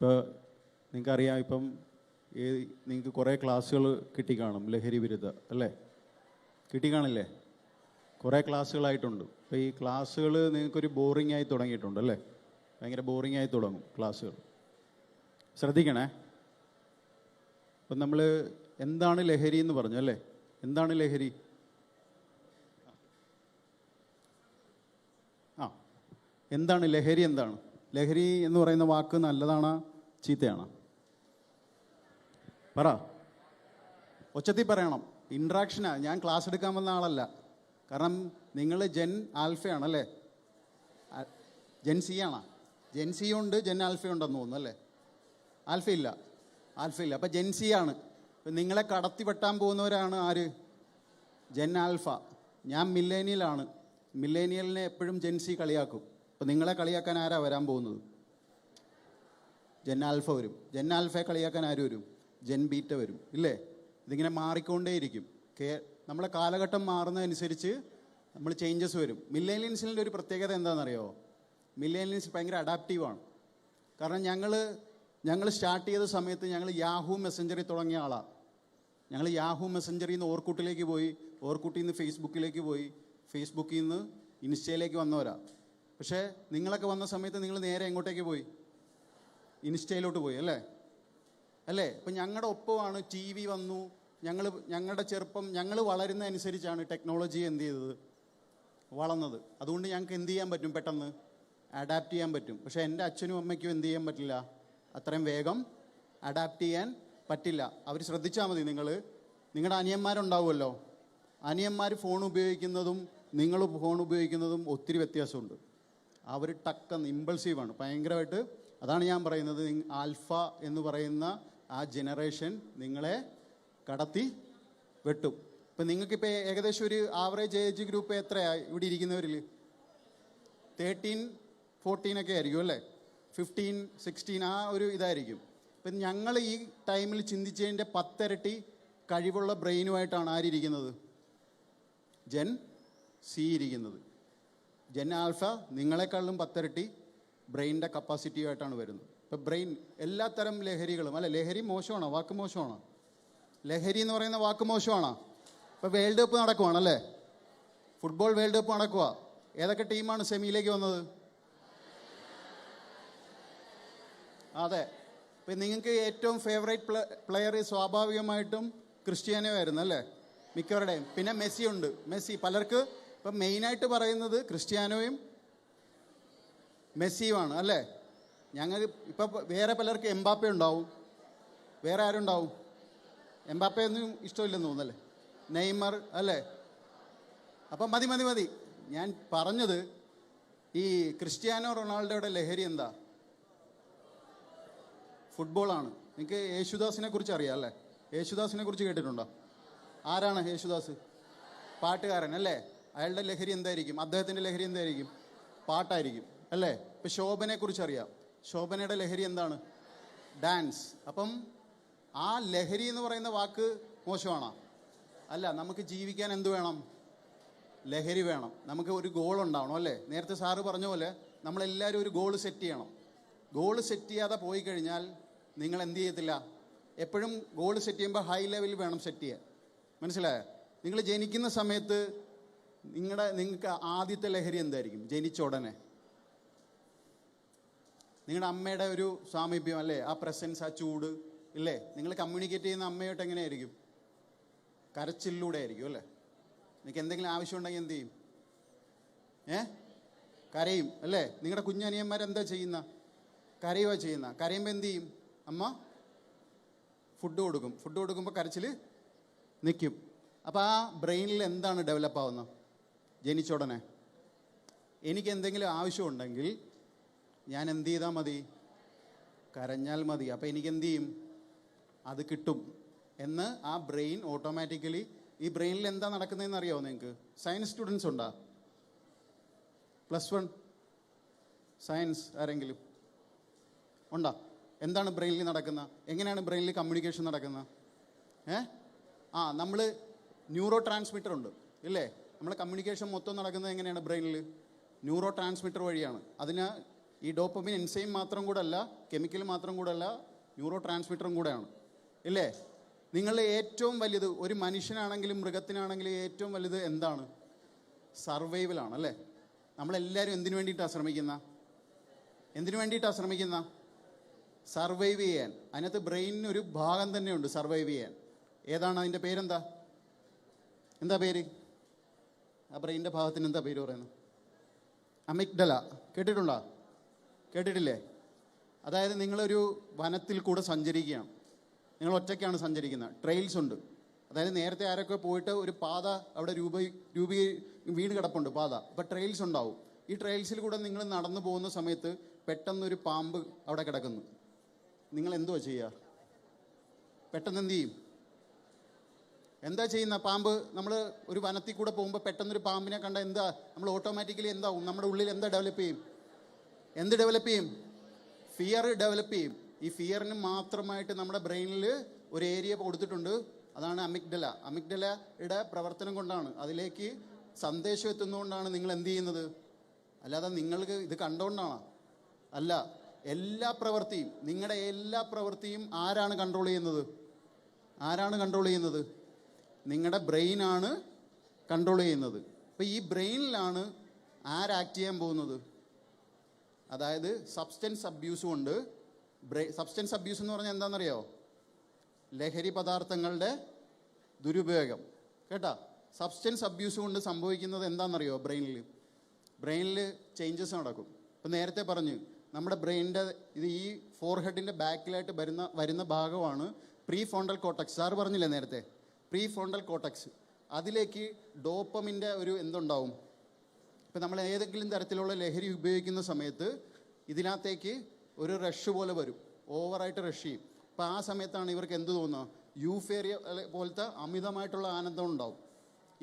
ഇപ്പോൾ നിങ്ങൾക്കറിയാം, ഇപ്പം നിങ്ങൾക്ക് കുറേ ക്ലാസ്സുകൾ കിട്ടിക്കാണും ലഹരി വിരുദ്ധ, അല്ലേ? കിട്ടിക്കാണില്ലേ? കുറേ ക്ലാസ്സുകളായിട്ടുണ്ട്. അപ്പോൾ ഈ ക്ലാസ്സുകൾ നിങ്ങൾക്കൊരു ബോറിംഗ് ആയി തുടങ്ങിയിട്ടുണ്ട്, അല്ലേ? ഭയങ്കര ബോറിംഗ് ആയി തുടങ്ങും ക്ലാസ്സുകൾ. ശ്രദ്ധിക്കണേ. അപ്പം നമ്മൾ എന്താണ് ലഹരി എന്ന് പറഞ്ഞു, അല്ലേ? എന്താണ് ലഹരി? എന്താണ് ലഹരി? എന്താണ് ലഹരി എന്ന് പറയുന്ന വാക്ക്? നല്ലതാണോ ചീത്തയാണോ? പറ, ഒച്ചത്തിൽ പറയണം. ഇൻട്രാക്ഷനാ. ഞാൻ ക്ലാസ് എടുക്കാൻ വന്ന ആളല്ല. കാരണം നിങ്ങൾ ജെൻ ആൽഫയാണല്ലേ? ജെൻ സി ആണോ? ജെൻ സി ഉണ്ട്, ജെൻ ആൽഫ ഉണ്ടെന്ന് തോന്നുന്നു, അല്ലേ? ആൽഫയില്ല. അപ്പം ജെൻ സി ആണ്. ഇപ്പം നിങ്ങളെ കടത്തി വെട്ടാൻ പോകുന്നവരാണ് ആര്? Gen alpha. ഞാൻ മില്ലേനിയലാണ്. മില്ലേനിയലിനെ എപ്പോഴും ജെൻ സി കളിയാക്കും. അപ്പം നിങ്ങളെ കളിയാക്കാൻ ആരാ വരാൻ പോകുന്നത്? ജെൻ ആൽഫ വരും. ജെൻ ആൽഫയെ കളിയാക്കാൻ ആര് വരും? ജെൻ ബീറ്റ വരും, ഇല്ലേ? ഇതിങ്ങനെ മാറിക്കൊണ്ടേയിരിക്കും. നമ്മളെ കാലഘട്ടം മാറുന്നതനുസരിച്ച് നമ്മൾ ചേഞ്ചസ് വരും. മില്ലേനിയൻസിൻ്റെ ഒരു പ്രത്യേകത എന്താണെന്നറിയോ? മില്ലേനിയൻസ് ഭയങ്കര അഡാപ്റ്റീവാണ്. കാരണം ഞങ്ങൾ സ്റ്റാർട്ട് ചെയ്ത സമയത്ത് ഞങ്ങൾ യാഹൂ മെസ്സഞ്ചറിൽ തുടങ്ങിയ ആളാണ്. ഞങ്ങൾ യാഹൂ മെസ്സഞ്ചറിൽ നിന്ന് ഓർക്കുട്ടിലേക്ക് പോയി, ഓർക്കുട്ടിൽ നിന്ന് ഫേസ്ബുക്കിലേക്ക് പോയി, ഫേസ്ബുക്കിൽ നിന്ന് ഇൻസ്റ്റയിലേക്ക് വന്നവരാ. പക്ഷേ നിങ്ങളൊക്കെ വന്ന സമയത്ത് നിങ്ങൾ നേരെ എങ്ങോട്ടേക്ക് പോയി? ഇൻസ്റ്റയിലോട്ട് പോയി, അല്ലേ? ഇപ്പം ഞങ്ങളുടെ ഒപ്പമാണ് ടി വി വന്നു. ഞങ്ങളുടെ ചെറുപ്പം, ഞങ്ങൾ വളരുന്നതനുസരിച്ചാണ് ടെക്നോളജി എന്ത് ചെയ്തത്? വളർന്നത്. അതുകൊണ്ട് ഞങ്ങൾക്ക് എന്ത് ചെയ്യാൻ പറ്റും? പെട്ടെന്ന് അഡാപ്റ്റ് ചെയ്യാൻ പറ്റും. പക്ഷേ എൻ്റെ അച്ഛനും അമ്മയ്ക്കും എന്ത് ചെയ്യാൻ പറ്റില്ല? അത്രയും വേഗം അഡാപ്റ്റ് ചെയ്യാൻ പറ്റില്ല. അവർ ശ്രദ്ധിച്ചാൽ മതി. നിങ്ങളുടെ അനിയന്മാരുണ്ടാവുമല്ലോ, അനിയന്മാർ ഫോൺ ഉപയോഗിക്കുന്നതും നിങ്ങൾ ഫോൺ ഉപയോഗിക്കുന്നതും ഒത്തിരി വ്യത്യാസമുണ്ട്. അവർ ടക്കെന്ന് ഇമ്പൾസീവാണ് ഭയങ്കരമായിട്ട്. അതാണ് ഞാൻ പറയുന്നത്, ആൽഫ എന്ന് പറയുന്ന ആ ജനറേഷൻ നിങ്ങളെ കടത്തി വെട്ടും. ഇപ്പം നിങ്ങൾക്കിപ്പോൾ ഏകദേശം ഒരു ആവറേജ് ഏജ് ഗ്രൂപ്പ് എത്രയാണ് ഇവിടെ ഇരിക്കുന്നവരിൽ? 13, 14 ഒക്കെ ആയിരിക്കും, അല്ലേ? 15, 16 ആ ഒരു ഇതായിരിക്കും. ഇപ്പം ഞങ്ങൾ ഈ ടൈമിൽ ചിന്തിച്ചതിൻ്റെ 10 ഇരട്ടി കഴിവുള്ള ബ്രെയിനുമായിട്ടാണ് ആരിയിരിക്കുന്നത്? ജെൻ സി ഇരിക്കുന്നത്. ജെൻ ആൽഫ നിങ്ങളെക്കാളും 10 ഇരട്ടി ബ്രെയിനിൻ്റെ കപ്പാസിറ്റിയുമായിട്ടാണ് വരുന്നത്. ഇപ്പം ബ്രെയിൻ എല്ലാത്തരം ലഹരികളും, അല്ല, ലഹരി മോശമാണോ? വാക്ക് മോശമാണോ? ലഹരി എന്ന് പറയുന്ന വാക്ക് മോശമാണോ? ഇപ്പം വേൾഡ് കപ്പ് നടക്കുവാണല്ലേ? ഫുട്ബോൾ വേൾഡ് കപ്പ് നടക്കുക. ഏതൊക്കെ ടീമാണ് സെമിയിലേക്ക് വന്നത്? അതെ. ഇപ്പം നിങ്ങൾക്ക് ഏറ്റവും ഫേവറേറ്റ് പ്ലെയർ സ്വാഭാവികമായിട്ടും ക്രിസ്ത്യാനോ ആയിരുന്നു, അല്ലേ? മിക്കവരുടെയും. പിന്നെ മെസ്സി ഉണ്ട്. മെസ്സി പലർക്ക് ഇപ്പം മെയിനായിട്ട് പറയുന്നത് ക്രിസ്ത്യാനോയും മെസ്സിയുമാണ്, അല്ലേ? ഞങ്ങൾ ഇപ്പം വേറെ പലർക്ക് എംബാപ്പെ ഉണ്ടാവും. വേറെ ആരുണ്ടാവും? എംബാപ്പെ ഒന്നും ഇഷ്ടമില്ലെന്ന് തോന്നുന്നല്ലേ? നെയ്മർ, അല്ലേ? അപ്പം മതി. ഞാൻ പറഞ്ഞത് ഈ ക്രിസ്ത്യാനോ റൊണാൾഡോയുടെ ലഹരി എന്താ? ഫുട്ബോളാണ്. നിങ്ങൾക്ക് യേശുദാസിനെ കുറിച്ച് അറിയാം, അല്ലേ? യേശുദാസിനെ കുറിച്ച് കേട്ടിട്ടുണ്ടോ? ആരാണ് യേശുദാസ്? പാട്ടുകാരൻ, അല്ലേ? അയാളുടെ ലഹരി എന്തായിരിക്കും? അദ്ദേഹത്തിൻ്റെ ലഹരി എന്തായിരിക്കും? പാട്ടായിരിക്കും, അല്ലേ? ഇപ്പം ശോഭനെ കുറിച്ച് അറിയാം. ശോഭനയുടെ ലഹരി എന്താണ്? ഡാൻസ്. അപ്പം ആ ലഹരി എന്ന് പറയുന്ന വാക്ക് മോശമാണോ? അല്ല. നമുക്ക് ജീവിക്കാൻ എന്ത് വേണം? ലഹരി വേണം. നമുക്ക് ഒരു ഗോൾ ഉണ്ടാവണം, അല്ലേ? നേരത്തെ സാറ് പറഞ്ഞ പോലെ നമ്മളെല്ലാവരും ഒരു ഗോൾ സെറ്റ് ചെയ്യണം. ഗോൾ സെറ്റ് ചെയ്യാതെ പോയി കഴിഞ്ഞാൽ നിങ്ങൾ എന്ത് ചെയ്യത്തില്ല? എപ്പോഴും ഗോൾ സെറ്റ് ചെയ്യുമ്പോൾ ഹൈ ലെവലിൽ വേണം സെറ്റ് ചെയ്യാൻ. മനസ്സിലായോ? നിങ്ങൾ ജനിക്കുന്ന സമയത്ത് നിങ്ങൾക്ക് ആദ്യത്തെ ലഹരി എന്തായിരിക്കും? ജനിച്ച ഉടനെ നിങ്ങളുടെ അമ്മയുടെ ഒരു സാമീപ്യം, അല്ലേ? ആ പ്രസൻസ്, ആ ചൂട്, ഇല്ലേ? നിങ്ങൾ കമ്മ്യൂണിക്കേറ്റ് ചെയ്യുന്ന അമ്മയോട്ട് എങ്ങനെയായിരിക്കും? കരച്ചിലൂടെ ആയിരിക്കും, അല്ലേ? നിങ്ങൾക്ക് എന്തെങ്കിലും ആവശ്യമുണ്ടെങ്കിൽ എന്ത് ചെയ്യും? കരയും, അല്ലേ? നിങ്ങളുടെ കുഞ്ഞനിയന്മാരെന്താ ചെയ്യുന്ന? കരയുക ചെയ്യുന്ന. കരയുമ്പോൾ എന്ത് ചെയ്യും? അമ്മ ഫുഡ് കൊടുക്കും. ഫുഡ് കൊടുക്കുമ്പോൾ കരച്ചിൽ നിൽക്കും. അപ്പോൾ ആ ബ്രെയിനിൽ എന്താണ് ഡെവലപ്പ് ആവുന്നത്? ജനിച്ച ഉടനെ എനിക്ക് എന്തെങ്കിലും ആവശ്യമുണ്ടെങ്കിൽ ഞാൻ എന്ത് ചെയ്താൽ മതി? കരഞ്ഞാൽ മതി. അപ്പോൾ എനിക്ക് എന്ത് ചെയ്യും? അത് കിട്ടും എന്ന് ആ ബ്രെയിൻ ഓട്ടോമാറ്റിക്കലി. ഈ ബ്രെയിനിൽ എന്താ നടക്കുന്നതെന്ന് അറിയാമോ നിങ്ങൾക്ക്? സയൻസ് സ്റ്റുഡൻസ് ഉണ്ടോ? +1 സയൻസ് ആരെങ്കിലും ഉണ്ടോ? എന്താണ് ബ്രെയിനിൽ നടക്കുന്നത്? എങ്ങനെയാണ് ബ്രെയിനിൽ കമ്മ്യൂണിക്കേഷൻ നടക്കുന്നത്? നമ്മൾ ന്യൂറോ ട്രാൻസ്മിറ്റർ ഉണ്ട്, ഇല്ലേ? നമ്മുടെ കമ്മ്യൂണിക്കേഷൻ മൊത്തം നടക്കുന്നത് എങ്ങനെയാണ്? ബ്രെയിനിൽ ന്യൂറോ ട്രാൻസ്മിറ്റർ വഴിയാണ്. അതിന് ഈ ഡോപ്പമിൻ എൻസൈം മാത്രം കൂടെ അല്ല, കെമിക്കൽ മാത്രം കൂടെ അല്ല, ന്യൂറോ ട്രാൻസ്മിറ്ററും കൂടെയാണ്, ഇല്ലേ? നിങ്ങളുടെ ഏറ്റവും വലുത്, ഒരു മനുഷ്യനാണെങ്കിലും മൃഗത്തിനാണെങ്കിലും ഏറ്റവും വലുത് എന്താണ്? സർവൈവലാണ്, അല്ലേ? നമ്മളെല്ലാവരും എന്തിനു വേണ്ടിയിട്ടാണ് ശ്രമിക്കുന്ന? സർവൈവ് ചെയ്യാൻ. അതിനകത്ത് ബ്രെയിനിന് ഒരു ഭാഗം തന്നെയുണ്ട് സർവൈവ് ചെയ്യാൻ. ഏതാണ് അതിൻ്റെ പേരെന്താ? എന്താ പേര്? ആ ബ്രെയിനിൻ്റെ ഭാഗത്തിന് എന്താ പേര് പറയുന്നത്? അമിഗ്ഡല. കേട്ടിട്ടില്ലേ? അതായത് നിങ്ങളൊരു വനത്തിൽ കൂടെ സഞ്ചരിക്കുകയാണ്, നിങ്ങൾ ഒറ്റയ്ക്കാണ് സഞ്ചരിക്കുന്നത്, ട്രെയിൽസ് ഉണ്ട്. അതായത് നേരത്തെ ആരൊക്കെ പോയിട്ട് ഒരു പാത അവിടെ വീണ് കിടപ്പുണ്ട് പാത, അപ്പോൾ ട്രെയിൽസ് ഉണ്ടാവും. ഈ ട്രെയിൽസിൽ കൂടെ നിങ്ങൾ നടന്നു പോകുന്ന സമയത്ത് പെട്ടെന്നൊരു പാമ്പ് അവിടെ കിടക്കുന്നു. നിങ്ങൾ എന്തുവാ ചെയ്യുക? പെട്ടെന്ന് എന്ത് ചെയ്യും? എന്താ ചെയ്യുന്ന? പാമ്പ്, നമ്മൾ ഒരു വനത്തിൽ കൂടെ പോകുമ്പോൾ പെട്ടെന്നൊരു പാമ്പിനെ കണ്ട എന്താ നമ്മൾ ഓട്ടോമാറ്റിക്കലി എന്താവും? നമ്മുടെ ഉള്ളിൽ എന്താ ഡെവലപ്പ് ചെയ്യും? ഫിയർ ഡെവലപ്പ് ചെയ്യും. ഈ ഫിയറിന് മാത്രമായിട്ട് നമ്മുടെ ബ്രെയിനിൽ ഒരു ഏരിയ കൊടുത്തിട്ടുണ്ട്, അതാണ് അമിഗ്ഡല. അമിഗ്ഡലയുടെ പ്രവർത്തനം കൊണ്ടാണ്, അതിലേക്ക് സന്ദേശം എത്തുന്നതുകൊണ്ടാണ് നിങ്ങൾ എന്ത് ചെയ്യുന്നത്. അല്ലാതെ നിങ്ങൾക്ക് ഇത് കണ്ടുകൊണ്ടാണ് അല്ല. നിങ്ങളുടെ എല്ലാ പ്രവൃത്തിയും ആരാണ് കൺട്രോൾ ചെയ്യുന്നത്? നിങ്ങളുടെ ബ്രെയിനാണ് കൺട്രോൾ ചെയ്യുന്നത്. അപ്പോൾ ഈ ബ്രെയിനിലാണ് ആക്ട് ചെയ്യാൻ പോകുന്നത്? അതായത് സബ്സ്റ്റൻസ് അബ്യൂസ് കൊണ്ട്, സബ്സ്റ്റൻസ് അബ്യൂസ് എന്ന് പറഞ്ഞാൽ എന്താണെന്നറിയോ? ലഹരി പദാർത്ഥങ്ങളുടെ ദുരുപയോഗം, കേട്ടാ. സബ്സ്റ്റൻസ് അബ്യൂസ് കൊണ്ട് സംഭവിക്കുന്നത് എന്താണെന്നറിയോ? ബ്രെയിനിൽ ചേഞ്ചസ് നടക്കും. ഇപ്പം നേരത്തെ പറഞ്ഞു, നമ്മുടെ ബ്രെയിനിൻ്റെ ഈ ഫോർഹെഡിൻ്റെ ബാക്കിലായിട്ട് വരുന്ന ഭാഗമാണ് പ്രീ ഫ്രോണ്ടൽ കോർട്ടക്സ്. സാറ് പറഞ്ഞില്ലേ നേരത്തെ, പ്രീ ഫ്രോണ്ടൽ കോർട്ടക്സ്. അതിലേക്ക് ഡോപ്പമിൻ്റെ ഒരു എന്തുണ്ടാവും? ഇപ്പം നമ്മൾ ഏതെങ്കിലും തരത്തിലുള്ള ലഹരി ഉപയോഗിക്കുന്ന സമയത്ത് ഇതിനകത്തേക്ക് ഒരു റഷ് പോലെ വരും, ഓവറായിട്ട് റഷ് ചെയ്യും. അപ്പം ആ സമയത്താണ് ഇവർക്ക് എന്ത് തോന്നുക? യൂഫേറിയ പോലത്തെ അമിതമായിട്ടുള്ള ആനന്ദം ഉണ്ടാവും.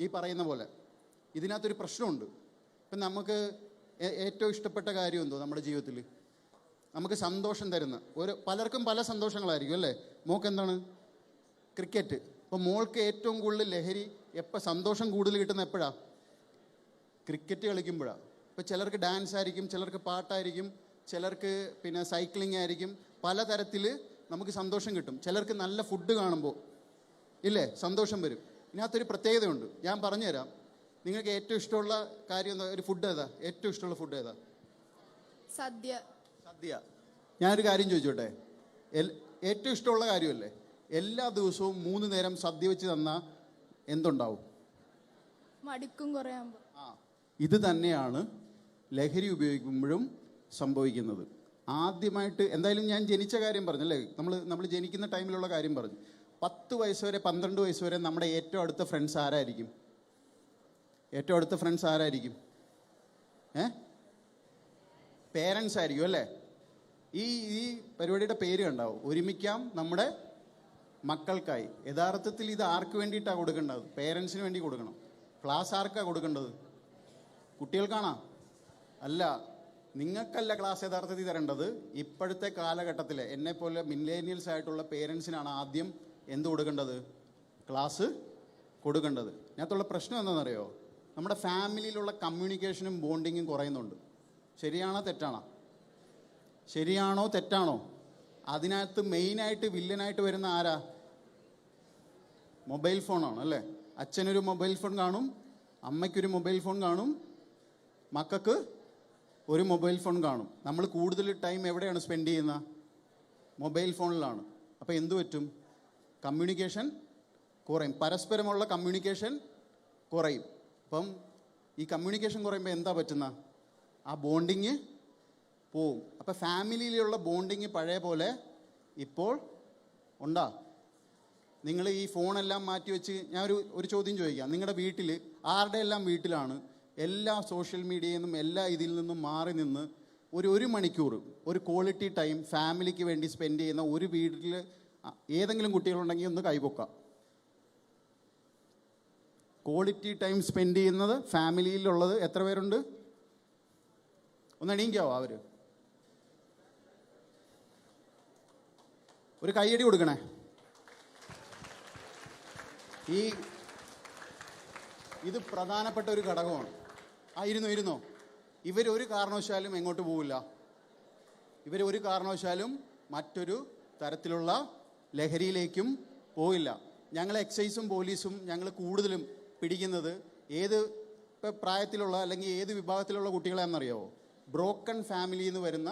ഈ പറയുന്ന പോലെ ഇതിനകത്തൊരു പ്രശ്നമുണ്ട്. ഇപ്പം നമുക്ക് ഏറ്റവും ഇഷ്ടപ്പെട്ട കാര്യം എന്തോ നമ്മുടെ ജീവിതത്തിൽ നമുക്ക് സന്തോഷം തരുന്ന പലർക്കും പല സന്തോഷങ്ങളായിരിക്കും, അല്ലേ? മോൾക്ക് എന്താണ്? ക്രിക്കറ്റ്. അപ്പോൾ മോൾക്ക് ഏറ്റവും കൂടുതൽ ലഹരി സന്തോഷം കൂടുതൽ കിട്ടുന്ന എപ്പോഴാണ്? ക്രിക്കറ്റ് കളിക്കുമ്പോഴാണ്. ഇപ്പോൾ ചിലർക്ക് ഡാൻസ് ആയിരിക്കും, ചിലർക്ക് പാട്ടായിരിക്കും, ചിലർക്ക് പിന്നെ സൈക്ലിംഗ് ആയിരിക്കും. പലതരത്തിൽ നമുക്ക് സന്തോഷം കിട്ടും. ചിലർക്ക് നല്ല ഫുഡ് കാണുമ്പോൾ ഇല്ലേ സന്തോഷം വരും. ഇതിനകത്തൊരു പ്രത്യേകതയുണ്ട്, ഞാൻ പറഞ്ഞുതരാം. നിങ്ങൾക്ക് ഏറ്റവും ഇഷ്ടമുള്ള കാര്യം എന്താ? ഒരു ഫുഡ് ഏതാ? ഏറ്റവും ഇഷ്ടമുള്ള ഫുഡ് ഏതാ? സദ്യ. ഞാനൊരു കാര്യം ചോദിച്ചോട്ടെ, ഏറ്റവും ഇഷ്ടമുള്ള കാര്യമല്ലേ? എല്ലാ ദിവസവും 3 നേരം സദ്യ വെച്ച് തന്നാൽ എന്തുണ്ടാവും? മടുക്കും കുറേ ആകുമ്പോൾ. ഇത് തന്നെയാണ് ലഹരി ഉപയോഗിക്കുമ്പോഴും സംഭവിക്കുന്നത്. ആദ്യമായിട്ട് എന്തായാലും ഞാൻ ജനിച്ച കാര്യം പറഞ്ഞല്ലേ, നമ്മൾ ജനിക്കുന്ന ടൈമിലുള്ള കാര്യം പറഞ്ഞു. 10 വയസ്സ് വരെ 12 വയസ്സ് വരെ നമ്മുടെ ഏറ്റവും അടുത്ത ഫ്രണ്ട്സ് ആരായിരിക്കും? പേരൻസ് ആയിരിക്കും, അല്ലേ? ഈ പരിപാടിയുടെ പേര് കണ്ടാവും, ഒരുമിക്കാം നമ്മുടെ മക്കൾക്കായി. യഥാർത്ഥത്തിൽ ഇത് ആർക്ക് വേണ്ടിയിട്ടാണ് കൊടുക്കേണ്ടത്? പേരൻസിന് വേണ്ടി കൊടുക്കണം. ക്ലാസ് ആർക്കാണ് കൊടുക്കേണ്ടത്? കുട്ടികൾക്കാണോ? അല്ല, നിങ്ങൾക്കല്ല ക്ലാസ് യഥാർത്ഥത്തിൽ തരേണ്ടത്. ഇപ്പോഴത്തെ കാലഘട്ടത്തിൽ എന്നെപ്പോലെ മില്ലേനിയൽസ് ആയിട്ടുള്ള പേരൻസിനാണ് ആദ്യം എന്ത് കൊടുക്കേണ്ടത്? ക്ലാസ് കൊടുക്കേണ്ടത്. ഇതിനകത്തുള്ള പ്രശ്നം എന്താണെന്നറിയോ? നമ്മുടെ ഫാമിലിയിലുള്ള കമ്മ്യൂണിക്കേഷനും ബോണ്ടിങ്ങും കുറയുന്നുണ്ട്. ശരിയാണോ തെറ്റാണോ? അതിനകത്ത് മെയിനായിട്ട് വില്ലനായിട്ട് വരുന്ന ആരാ? മൊബൈൽ ഫോണാണ്, അല്ലേ? അച്ഛനൊരു മൊബൈൽ ഫോൺ കാണും, അമ്മയ്ക്കൊരു മൊബൈൽ ഫോൺ കാണും, മക്കൾക്ക് ഒരു മൊബൈൽ ഫോൺ കാണും. നമ്മൾ കൂടുതൽ ടൈം എവിടെയാണ് സ്പെൻഡ് ചെയ്യുന്നത്? മൊബൈൽ ഫോണിലാണ്. അപ്പോൾ എന്തു പറ്റും? കമ്മ്യൂണിക്കേഷൻ കുറയും, പരസ്പരമുള്ള കമ്മ്യൂണിക്കേഷൻ കുറയും. അപ്പം ഈ കമ്മ്യൂണിക്കേഷൻ കുറയുമ്പോൾ എന്താ പറ്റുന്ന? ആ ബോണ്ടിങ് പോവും. അപ്പോൾ ഫാമിലിയിലുള്ള ബോണ്ടിങ് പഴയ പോലെ ഇപ്പോൾ ഉണ്ടാ? നിങ്ങൾ ഈ ഫോണെല്ലാം മാറ്റി വെച്ച് ഞാൻ ഒരു ചോദ്യം ചോദിക്കാം. നിങ്ങളുടെ വീട്ടിൽ ആരുടെ എല്ലാം വീട്ടിലാണ് എല്ലാ സോഷ്യൽ മീഡിയയിൽ നിന്നും എല്ലാ ഇതിൽ നിന്നും മാറി നിന്ന് ഒരു മണിക്കൂർ ഒരു ക്വാളിറ്റി ടൈം ഫാമിലിക്ക് വേണ്ടി സ്പെൻഡ് ചെയ്യുന്ന ഒരു വീട്ടിൽ ഏതെങ്കിലും കുട്ടികളുണ്ടെങ്കിൽ ഒന്ന് കൈപൊക്കാം. ക്വാളിറ്റി ടൈം സ്പെൻഡ് ചെയ്യുന്നത് ഫാമിലിയിലുള്ളത് എത്ര പേരുണ്ട്? ഒന്ന് എണീക്കാവോ? അവർ ഒരു കൈയടി കൊടുക്കണേ. ഇത് പ്രധാനപ്പെട്ട ഒരു ഘടകമാണ്. ഇരുന്നോ. ഇവരൊരു കാരണവശാലും എങ്ങോട്ട് പോവില്ല, ഇവർ ഒരു കാരണവശാലും മറ്റൊരു തരത്തിലുള്ള ലഹരിയിലേക്കും പോയില്ല. ഞങ്ങൾ എക്സൈസും പോലീസും ഞങ്ങൾ കൂടുതലും പിടിക്കുന്നത് ഏത് പ്രായത്തിലുള്ള അല്ലെങ്കിൽ ഏത് വിഭാഗത്തിലുള്ള കുട്ടികളെന്നറിയാമോ? ബ്രോക്കൺ ഫാമിലി എന്ന് വരുന്ന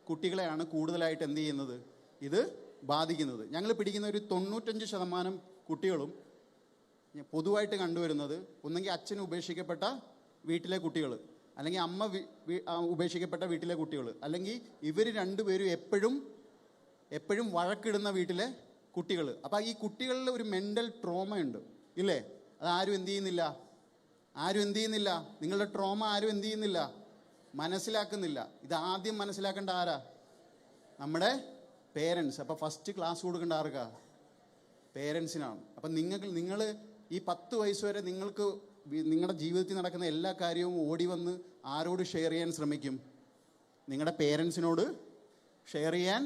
കുട്ടികളെയാണ് കൂടുതലായിട്ട് എന്ത് ചെയ്യുന്നത്, ഇത് ബാധിക്കുന്നത്. ഞങ്ങൾ പിടിക്കുന്ന ഒരു 95% കുട്ടികളും പൊതുവായിട്ട് കണ്ടുവരുന്നത് ഒന്നെങ്കിൽ അച്ഛൻ ഉപേക്ഷിക്കപ്പെട്ട വീട്ടിലെ കുട്ടികൾ, അല്ലെങ്കിൽ അമ്മ ഉപേക്ഷിക്കപ്പെട്ട വീട്ടിലെ കുട്ടികൾ, അല്ലെങ്കിൽ ഇവർ രണ്ടുപേരും എപ്പോഴും വഴക്കിടുന്ന വീട്ടിലെ കുട്ടികൾ. അപ്പോൾ ഈ കുട്ടികളിൽ ഒരു മെൻ്റൽ ട്രോമ ഉണ്ട് ഇല്ലേ? അതാരും എന്ത് ചെയ്യുന്നില്ല, നിങ്ങളുടെ ട്രോമ ആരും എന്ത് ചെയ്യുന്നില്ല, മനസ്സിലാക്കുന്നില്ല. ഇത് ആദ്യം മനസ്സിലാക്കേണ്ട ആരാ? നമ്മുടെ പേരൻസ്. അപ്പോൾ ഫസ്റ്റ് ക്ലാസ് കൊടുക്കേണ്ട ആർക്കാ? പേരൻസിനാണ്. അപ്പം നിങ്ങൾ ഈ 10 വയസ്സ് വരെ നിങ്ങൾക്ക് നിങ്ങളുടെ ജീവിതത്തിൽ നടക്കുന്ന എല്ലാ കാര്യവും ഓടി വന്ന് ആരോട് ഷെയർ ചെയ്യാൻ ശ്രമിക്കും? നിങ്ങളുടെ പേരൻസിനോട് ഷെയർ ചെയ്യാൻ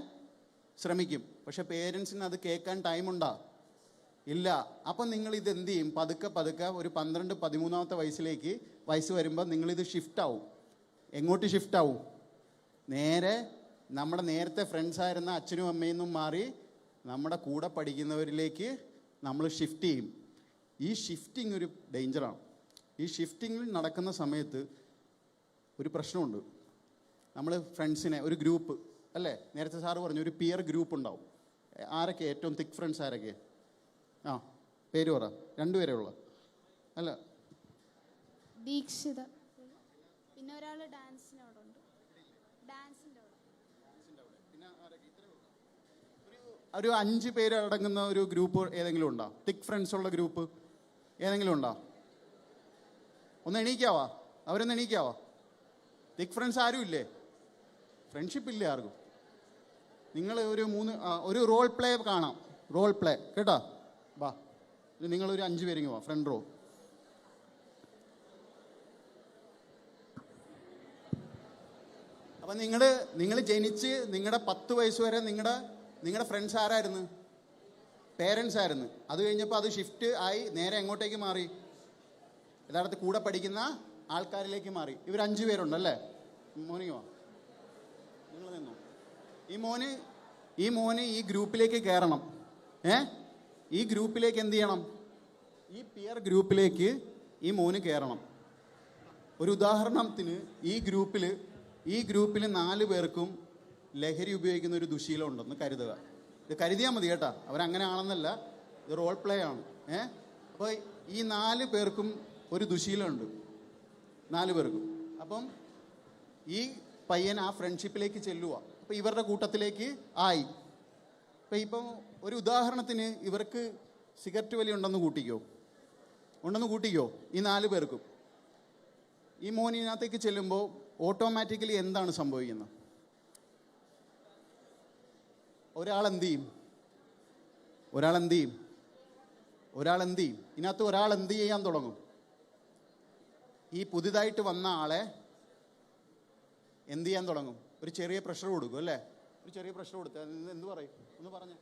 ശ്രമിക്കും. പക്ഷെ പേരൻസിന് അത് കേൾക്കാൻ ടൈമുണ്ടോ? ഇല്ല. അപ്പം നിങ്ങൾ ഇത് എന്ത് ചെയ്യും? പതുക്കെ ഒരു 12-13 വയസ്സ് വരുമ്പോൾ നിങ്ങളിത് ഷിഫ്റ്റ് ആവും. എങ്ങോട്ട് ഷിഫ്റ്റ് ആവും? നേരെ നമ്മുടെ നേരത്തെ ഫ്രണ്ട്സായിരുന്ന അച്ഛനും അമ്മയിൽ നിന്നും മാറി നമ്മുടെ കൂടെ പഠിക്കുന്നവരിലേക്ക് നമ്മൾ ഷിഫ്റ്റ് ചെയ്യും. ഈ ഷിഫ്റ്റിംഗ് ഒരു ഡേഞ്ചറാണ്. ഈ ഷിഫ്റ്റിങ്ങിൽ നടക്കുന്ന സമയത്ത് ഒരു പ്രശ്നമുണ്ട്. നമ്മൾ ഫ്രണ്ട്സിനെ ഒരു ഗ്രൂപ്പ് അല്ലേ, നേരത്തെ സാറ് പറഞ്ഞു ഒരു പിയർ ഗ്രൂപ്പ് ഉണ്ടാവും. ആരൊക്കെ ഏറ്റവും തിക്ക് ഫ്രണ്ട്സ് ആരൊക്കെ? പേര് പറ. 2 പേരേ ഉള്ളൂ അല്ല? ദീക്ഷിത, പിന്നെ ഒരാൾ ഡാൻസിൻ്റെ അവിടെ ഉണ്ട്. ഒരു 5 പേര് അടങ്ങുന്ന ഒരു ഗ്രൂപ്പ് ഏതെങ്കിലും ഉണ്ടോ? തിക്ക് ഫ്രണ്ട്സ് ഉള്ള ഗ്രൂപ്പ് ഏതെങ്കിലും ഉണ്ടോ? ഒന്ന് എണീക്കാവാ? അവരൊന്ന് എണീക്കാവാ? തിക്ക് ഫ്രണ്ട്സ് ആരും ഇല്ലേ? ഫ്രണ്ട്ഷിപ്പ് ഇല്ലേ ആർക്കും? നിങ്ങൾ ഒരു റോൾ പ്ലേ കാണാം. റോൾ പ്ലേ കേട്ടോ. വാ, നിങ്ങളൊരു 5 പേരിങ്ങ് വാ, ഫ്രണ്ട് റോ. അപ്പം നിങ്ങൾ ജനിച്ച് നിങ്ങളുടെ 10 വയസ്സ് വരെ നിങ്ങളുടെ ഫ്രണ്ട്സ് ആരായിരുന്നു? പേരൻസ് ആയിരുന്നു. അത് കഴിഞ്ഞപ്പോൾ അത് ഷിഫ്റ്റ് ആയി നേരെ എങ്ങോട്ടേക്ക് മാറി? യഥാർത്ഥത്തിൽ കൂടെ പഠിക്കുന്ന ആൾക്കാരിലേക്ക് മാറി. ഇവർ 5 പേരുണ്ടല്ലേ? മോനിങ്ങോ, നിങ്ങൾ നിന്നോ. ഈ മോന് ഈ ഗ്രൂപ്പിലേക്ക് കയറണം. ഈ ഗ്രൂപ്പിലേക്ക് എന്ത് ചെയ്യണം? ഈ പിയർ ഗ്രൂപ്പിലേക്ക് ഈ മോന് കയറണം. ഒരു ഉദാഹരണത്തിന് ഈ ഗ്രൂപ്പിൽ 4 പേർക്കും ലഹരി ഉപയോഗിക്കുന്ന ഒരു ദുശീലം ഉണ്ടെന്ന് കരുതുക. ഇത് കരുതിയാൽ മതി കേട്ടോ, അവരങ്ങനെ ആണെന്നല്ല, ഇത് റോൾ പ്ലേ ആണ്. അപ്പോൾ ഈ 4 പേർക്കും ഒരു ദുശീലമുണ്ട്, 4 പേർക്കും. അപ്പം ഈ പയ്യൻ ആ ഫ്രണ്ട്ഷിപ്പിലേക്ക് ചെല്ലുക. അപ്പോൾ ഇവരുടെ കൂട്ടത്തിലേക്ക് ആയി. ഇപ്പം ഒരു ഉദാഹരണത്തിന് ഇവർക്ക് സിഗരറ്റ് വലി ഉണ്ടെന്ന് കൂട്ടിക്കോ ഈ 4 പേർക്കും. ഈ മോൻ ഇതിനകത്തേക്ക് ചെല്ലുമ്പോൾ ഓട്ടോമാറ്റിക്കലി എന്താണ് സംഭവിക്കുന്നത്? ഒരാളെന്ത് ചെയ്യും? ഇതിനകത്ത് ഒരാൾ എന്ത് ചെയ്യാൻ തുടങ്ങും? ഈ പുതിയതായിട്ട് വന്ന ആളെ എന്ത് ചെയ്യാൻ തുടങ്ങും? ഒരു ചെറിയ പ്രഷർ കൊടുക്കും അല്ലേ? ഒരു ചെറിയ പ്രഷർ കൊടുത്ത് എന്ത് പറയും? ഒന്ന് പറഞ്ഞേ.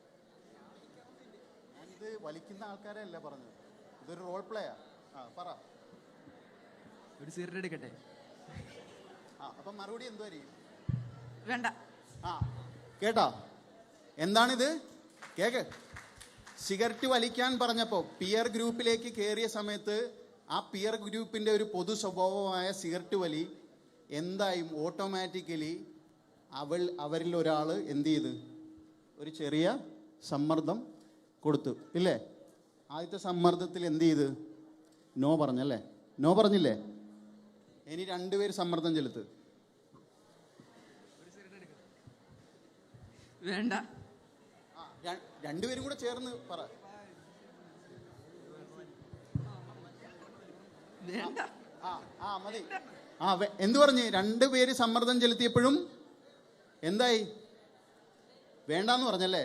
ഞാനിത് വലിക്കുന്ന ആൾക്കാരെ അല്ല പറഞ്ഞത്, ഇതൊരു റോൾ പ്ലേയാ. പറ. ഒരു സിഗരറ്റ് എടുക്കട്ടെ? അപ്പം മറുപടി എന്തുവായിരിക്കും? വേണ്ട. കേട്ടാ? എന്താണിത്? കേക്ക്. സിഗരറ്റ് വലിക്കാൻ പറഞ്ഞപ്പോൾ പിയർ ഗ്രൂപ്പിലേക്ക് കയറിയ സമയത്ത് ആ പിയർ ഗ്രൂപ്പിൻ്റെ ഒരു പൊതു സ്വഭാവമായ സിഗരറ്റ് വലി എന്തായും ഓട്ടോമാറ്റിക്കലി അവരിൽ ഒരാൾ എന്ത് ചെയ്ത് ഒരു ചെറിയ സമ്മർദ്ദം കൊടുത്തു ഇല്ലേ? ആദ്യത്തെ സമ്മർദ്ദത്തിൽ എന്ത് ചെയ്ത്? നോ പറഞ്ഞില്ലേ? ഇനി 2 പേര് സമ്മർദ്ദം ചെലുത്ത്. വേണ്ട. 2 പേരും കൂടെ ചേർന്ന് പറ. വേണ്ട. മതി. എന്തു പറഞ്ഞ്? 2 പേര് സമ്മർദ്ദം ചെലുത്തിയപ്പോഴും എന്തായി? വേണ്ടാന്ന് പറഞ്ഞല്ലേ?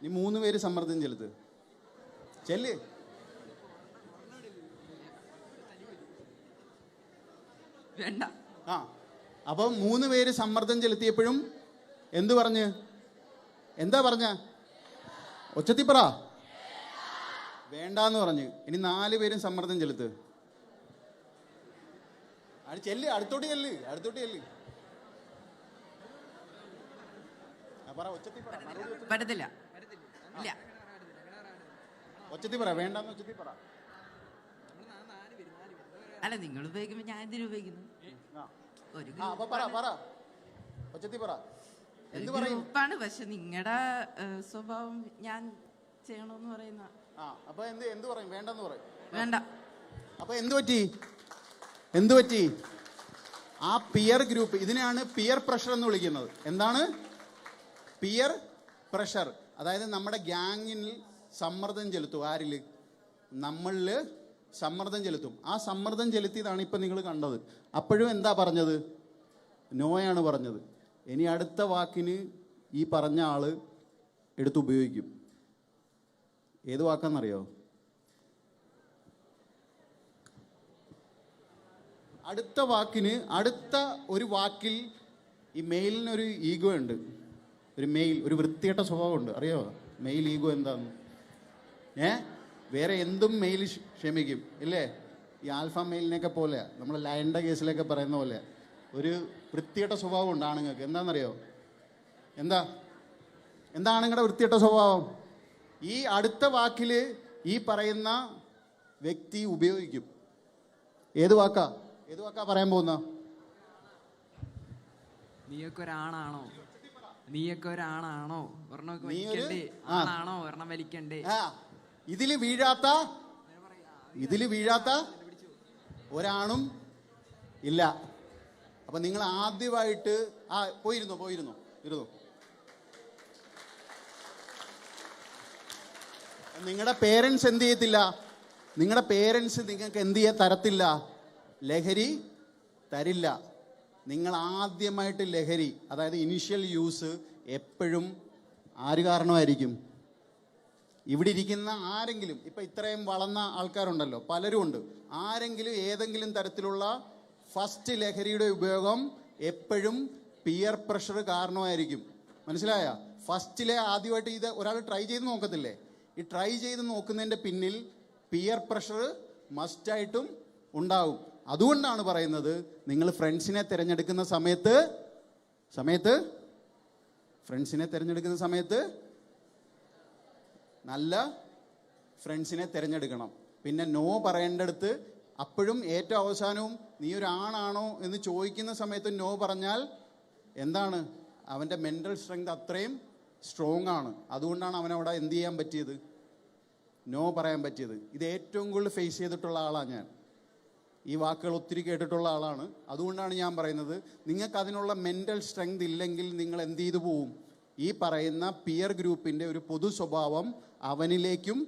നീ 3 പേര് സമ്മർദ്ദം ചെലുത്ത്. ചെല്ല്. വേണ്ട. അപ്പം 3 പേര് സമ്മർദ്ദം ചെലുത്തിയപ്പോഴും എന്തു പറഞ്ഞ്? എന്താ പറഞ്ഞ? ഒച്ചത്തി പറ. വേണ്ടാന്ന് പറഞ്ഞ്. ഇനി 4 പേരും സമ്മർദ്ദം ചെലുത്ത്. അടുത്തോട്ട് ചെല്ല്. പറ, ഒച്ചത്തിൽ പറ, മറുപടി ഒച്ചത്തിൽ- പറ്റത്തില്ല. ഇല്ല. ഒച്ചത്തിൽ പറ, വേണ്ടെന്ന് ഒച്ചത്തിൽ പറ. അല്ല, നിങ്ങൾ ഉപയോഗിക്കുമ്പോ ഞാൻ എന്തിനു ഉപയോഗിക്കുന്നു? ആ. ഒരു അപ്പൊ പറ പറ, ഒച്ചത്തിൽ പറ. എന്ത് പറയും? ഗ്രൂപ്പാണ്, പക്ഷെ നിങ്ങളുടെ സ്വഭാവം ഞാൻ ചെയ്യണമെന്ന് പറയുന്ന. അപ്പൊ എന്ത് പറയും? വേണ്ടെന്ന് പറയും. വേണ്ട. അപ്പൊ എന്ത് പറ്റി? ആ പിയർ ഗ്രൂപ്പ്, ഇതിനെയാണ് പിയർ പ്രഷർ എന്ന് വിളിക്കുന്നത്. എന്താണ് പിയർ പ്രഷർ? അതായത് നമ്മുടെ ഗ്യാങ്ങിൽ സമ്മർദ്ദം ചെലുത്തും. ആരില്? നമ്മളില് സമ്മർദ്ദം ചെലുത്തും. ആ സമ്മർദ്ദം ചെലുത്തിയതാണ് ഇപ്പൊ നിങ്ങൾ കണ്ടത്. അപ്പോഴും എന്താ പറഞ്ഞത്? നോയാണ് പറഞ്ഞത്. ഇനി അടുത്ത വാക്കിന് ഈ പറഞ്ഞ ആള് എടുത്തുപയോഗിക്കും. ഏത് വാക്കാന്നറിയോ? അടുത്ത ഒരു വാക്കിൽ ഈ മെയിലിനൊരു ഈഗോ ഉണ്ട്. ഒരു വൃത്തികെട്ട സ്വഭാവമുണ്ട്. അറിയോ മെയിൽ ഈഗോ എന്താന്ന്? വേറെ എന്തും മെയിൽ ക്ഷമിക്കും, ഇല്ലേ? ഈ ആൽഫ മെയിലിനെയൊക്കെ പോലെ, നമ്മൾ ലയൻ്റെ കേസിലൊക്കെ പറയുന്ന പോലെ ഒരു വൃത്തികെട്ട സ്വഭാവം ഉണ്ട് ആണുങ്ങൾക്ക്. എന്താണെന്നറിയോ? എന്താ ആണുങ്ങളുടെ വൃത്തികെട്ട സ്വഭാവം? ഈ അടുത്ത വാക്കിൽ ഈ പറയുന്ന വ്യക്തി ഉപയോഗിക്കും. ഏത് വാക്കാ പറയാൻ പോകുന്ന? നീയൊക്കെ ഒരാണാണോ? ഒരെണ്ണം വലിക്കണ്ടേ? ഇതില് വീഴാത്ത ഒരാണും ഇല്ല. അപ്പൊ നിങ്ങൾ ആദ്യമായിട്ട് പോയിരുന്നോ. നിങ്ങളുടെ പേരൻസ് എന്ത് ചെയ്യത്തില്ല? നിങ്ങളുടെ പേരൻസ് നിങ്ങൾക്ക് എന്ത് ചെയ്യാൻ തരത്തില്ല? ലഹരി തരില്ല. നിങ്ങൾ ആദ്യമായിട്ട് ലഹരി, അതായത് ഇനിഷ്യൽ യൂസ് എപ്പോഴും ആര് കാരണമായിരിക്കും? ഇവിടെ ഇരിക്കുന്ന ആരെങ്കിലും, ഇപ്പം ഇത്രയും വളർന്ന ആൾക്കാരുണ്ടല്ലോ, പലരും ഉണ്ട്. ആരെങ്കിലും ഏതെങ്കിലും തരത്തിലുള്ള ഫസ്റ്റ് ലഹരിയുടെ ഉപയോഗം എപ്പോഴും പിയർ പ്രഷർ കാരണമായിരിക്കും. മനസ്സിലായ? ഫസ്റ്റിലെ ആദ്യമായിട്ട് ഇത് ഒരാൾ ട്രൈ ചെയ്ത് നോക്കത്തില്ലേ? ഈ ട്രൈ ചെയ്ത് നോക്കുന്നതിൻ്റെ പിന്നിൽ പിയർ പ്രഷർ മസ്റ്റായിട്ടും ഉണ്ടാവും. അതുകൊണ്ടാണ് പറയുന്നത്, നിങ്ങൾ ഫ്രണ്ട്സിനെ തിരഞ്ഞെടുക്കുന്ന സമയത്ത് നല്ല ഫ്രണ്ട്സിനെ തിരഞ്ഞെടുക്കണം. പിന്നെ നോ പറയേണ്ടടുത്ത് അപ്പോഴും ഏറ്റവും അവസാനവും നീ ഒരു ആണാണോ എന്ന് ചോദിക്കുന്ന സമയത്ത് നോ പറഞ്ഞാൽ എന്താണ്? അവൻ്റെ മെൻ്റൽ സ്ട്രെങ്ത് അത്രയും സ്ട്രോങ് ആണ്. അതുകൊണ്ടാണ് അവനവിടെ എന്ത് ചെയ്യാൻ പറ്റിയത്? നോ പറയാൻ പറ്റിയത്. ഇത് ഏറ്റവും കൂടുതൽ ഫേസ് ചെയ്തിട്ടുള്ള ആളാണ് ഞാൻ. ഈ വാക്കുകൾ ഒത്തിരി കേട്ടിട്ടുള്ള ആളാണ്. അതുകൊണ്ടാണ് ഞാൻ പറയുന്നത്, നിങ്ങൾക്ക് അതിനുള്ള മെൻ്റൽ സ്ട്രെങ്ത് ഇല്ലെങ്കിൽ നിങ്ങൾ എന്ത് ചെയ്തു പോവും? ഈ പറയുന്ന പിയർ ഗ്രൂപ്പിൻ്റെ ഒരു പൊതു സ്വഭാവം അവനിലേക്കും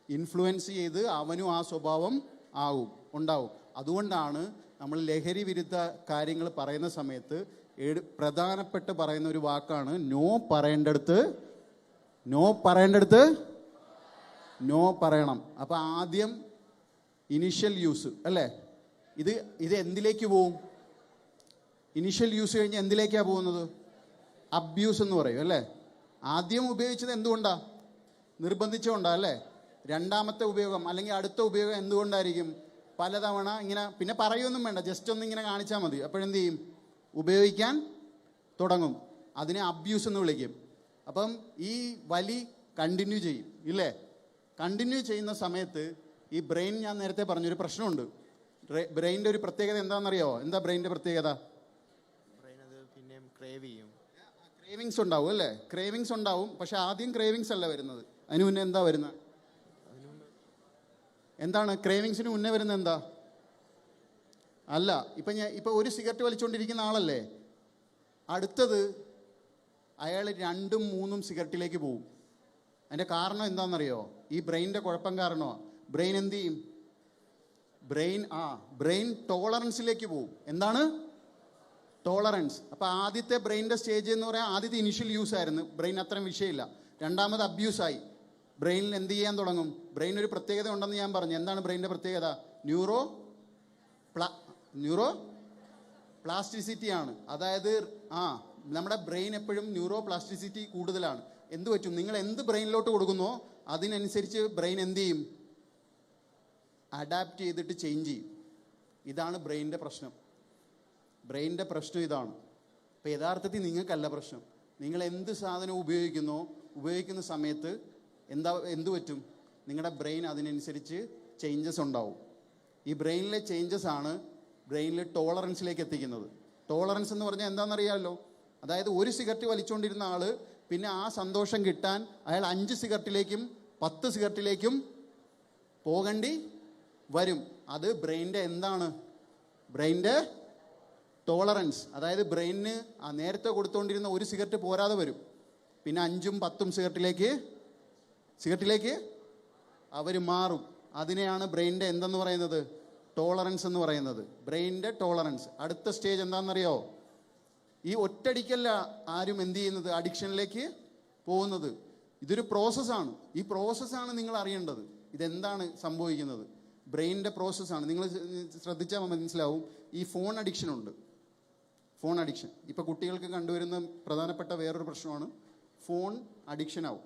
ഇൻഫ്ലുവൻസ് ചെയ്ത് അവനും ആ സ്വഭാവം ഉണ്ടാവും. അതുകൊണ്ടാണ് നമ്മൾ ലഹരി വിരുദ്ധ കാര്യങ്ങൾ പറയുന്ന സമയത്ത് പ്രധാനപ്പെട്ട് പറയുന്ന ഒരു വാക്കാണ് നോ പറയേണ്ടടുത്ത് നോ പറയണം. അപ്പം ആദ്യം ഇനിഷ്യൽ യൂസ് അല്ലേ? ഇത് എന്തിലേക്ക് പോവും? ഇനിഷ്യൽ യൂസ് കഴിഞ്ഞ് എന്തിലേക്കാണ് പോകുന്നത്? അബ്യൂസ് എന്ന് പറയും അല്ലേ? ആദ്യം ഉപയോഗിച്ചത് എന്തുകൊണ്ടാ? നിർബന്ധിച്ചുകൊണ്ടാ അല്ലേ? രണ്ടാമത്തെ ഉപയോഗം അല്ലെങ്കിൽ അടുത്ത ഉപയോഗം എന്തുകൊണ്ടായിരിക്കും? പലതവണ ഇങ്ങനെ, പിന്നെ പറയുമൊന്നും വേണ്ട, ജസ്റ്റ് ഒന്ന് ഇങ്ങനെ കാണിച്ചാൽ മതി. അപ്പോഴെന്ത് ചെയ്യും? ഉപയോഗിക്കാൻ തുടങ്ങും. അതിനെ അബ്യൂസ് എന്ന് വിളിക്കും. അപ്പം ഈ വലി കണ്ടിന്യൂ ചെയ്യും ഇല്ലേ? കണ്ടിന്യൂ ചെയ്യുന്ന സമയത്ത് ഈ ബ്രെയിൻ, ഞാൻ നേരത്തെ പറഞ്ഞൊരു പ്രശ്നമുണ്ട്. ബ്രെയിനിൻ്റെ ഒരു പ്രത്യേകത എന്താണെന്നറിയാമോ? എന്താ ബ്രെയിനിൻ്റെ പ്രത്യേകത? ക്രേവിങ്സ് ഉണ്ടാവും അല്ലേ? ക്രേവിങ്സ് ഉണ്ടാവും. പക്ഷെ ആദ്യം ക്രേവിങ്സ് അല്ല വരുന്നത്. അതിന് മുന്നേ എന്താ വരുന്നത്? എന്താണ് ക്രേവിങ്സിന് മുന്നേ വരുന്നത്? എന്താ? അല്ല, ഇപ്പം ഒരു സിഗരറ്റ് വലിച്ചുകൊണ്ടിരിക്കുന്ന ആളല്ലേ, അടുത്തത് അയാൾ 2ഉം 3ഉം സിഗരറ്റിലേക്ക് പോകും. അതിൻ്റെ കാരണം എന്താണെന്നറിയോ? ഈ ബ്രെയിനിൻ്റെ കുഴപ്പം കാരണമാണ്. ബ്രെയിൻ എന്ത് ചെയ്യും? ബ്രെയിൻ ടോളറൻസിലേക്ക് പോകും. എന്താണ് ടോളറൻസ്? അപ്പോൾ ആദ്യത്തെ ബ്രെയിനിൻ്റെ സ്റ്റേജ് എന്ന് പറയാൻ, ആദ്യത്തെ ഇനിഷ്യൽ യൂസ് ആയിരുന്നു, ബ്രെയിൻ അത്രയും വിഷയമില്ല. രണ്ടാമത് അബ്യൂസായി, ബ്രെയിനിൽ എന്ത് ചെയ്യാൻ തുടങ്ങും? ബ്രെയിൻ ഒരു പ്രത്യേകത ഉണ്ടെന്ന് ഞാൻ പറഞ്ഞു. എന്താണ് ബ്രെയിനിൻ്റെ പ്രത്യേകത? ന്യൂറോ പ്ലാസ്റ്റിസിറ്റി ആണ്. അതായത് നമ്മുടെ ബ്രെയിൻ എപ്പോഴും ന്യൂറോ പ്ലാസ്റ്റിസിറ്റി കൂടുതലാണ്. എന്ത് പറ്റും? നിങ്ങൾ എന്ത് ബ്രെയിനിലോട്ട് കൊടുക്കുന്നോ അതിനനുസരിച്ച് ബ്രെയിൻ എന്ത് ചെയ്യും? അഡാപ്റ്റ് ചെയ്തിട്ട് ചേഞ്ച് ചെയ്യും. ഇതാണ് ബ്രെയിനിൻ്റെ പ്രശ്നം. ഇതാണ്. അപ്പോൾ യഥാർത്ഥത്തിൽ നിങ്ങൾക്കല്ല പ്രശ്നം. നിങ്ങൾ എന്ത് സാധനം ഉപയോഗിക്കുന്ന സമയത്ത് എന്ത് പറ്റും? നിങ്ങളുടെ ബ്രെയിൻ അതിനനുസരിച്ച് ചേഞ്ചസ് ഉണ്ടാവും. ഈ ബ്രെയിനിലെ ചേഞ്ചസ് ആണ് ബ്രെയിനിൽ ടോളറൻസിലേക്ക് എത്തിക്കുന്നത്. ടോളറൻസ് എന്ന് പറഞ്ഞാൽ എന്താണെന്നറിയാമല്ലോ. അതായത് ഒരു സിഗരറ്റ് വലിച്ചുകൊണ്ടിരുന്ന ആൾ പിന്നെ ആ സന്തോഷം കിട്ടാൻ അയാൾ 5 സിഗരറ്റിലേക്കും 10 സിഗരറ്റിലേക്കും പോകേണ്ടി വരും. അത് ബ്രെയിനിൻ്റെ എന്താണ്? ബ്രെയിനിൻ്റെ ടോളറൻസ്. അതായത് ബ്രെയിനിന് ആ നേരത്തെ കൊടുത്തുകൊണ്ടിരുന്ന ഒരു സിഗരറ്റ് പോരാതെ വരും. പിന്നെ 5ഉം 10ഉം സിഗരറ്റിലേക്ക് അവർ മാറും. അതിനെയാണ് ബ്രെയിനിൻ്റെ എന്തെന്ന് പറയുന്നത്? ടോളറൻസ് എന്ന് പറയുന്നത്. ബ്രെയിനിൻ്റെ ടോളറൻസ്. അടുത്ത സ്റ്റേജ് എന്താണെന്നറിയോ? ഈ ഒറ്റടിക്കല്ല ആരും എന്ത് ചെയ്യുന്നത്? അഡിക്ഷനിലേക്ക് പോകുന്നത്. ഇതൊരു പ്രോസസ്സാണ്. ഈ പ്രോസസ്സാണ് നിങ്ങൾ അറിയേണ്ടത്. ഇതെന്താണ് സംഭവിക്കുന്നത്? ബ്രെയിനിൻ്റെ പ്രോസസ്സാണ്. നിങ്ങൾ ശ്രദ്ധിച്ചാൽ മനസ്സിലാവും. ഈ ഫോൺ അഡിക്ഷനുണ്ട്. ഫോൺ അഡിക്ഷൻ ഇപ്പോൾ കുട്ടികൾക്ക് കണ്ടുവരുന്ന പ്രധാനപ്പെട്ട വേറൊരു പ്രശ്നമാണ് ഫോൺ അഡിക്ഷൻ ആവും.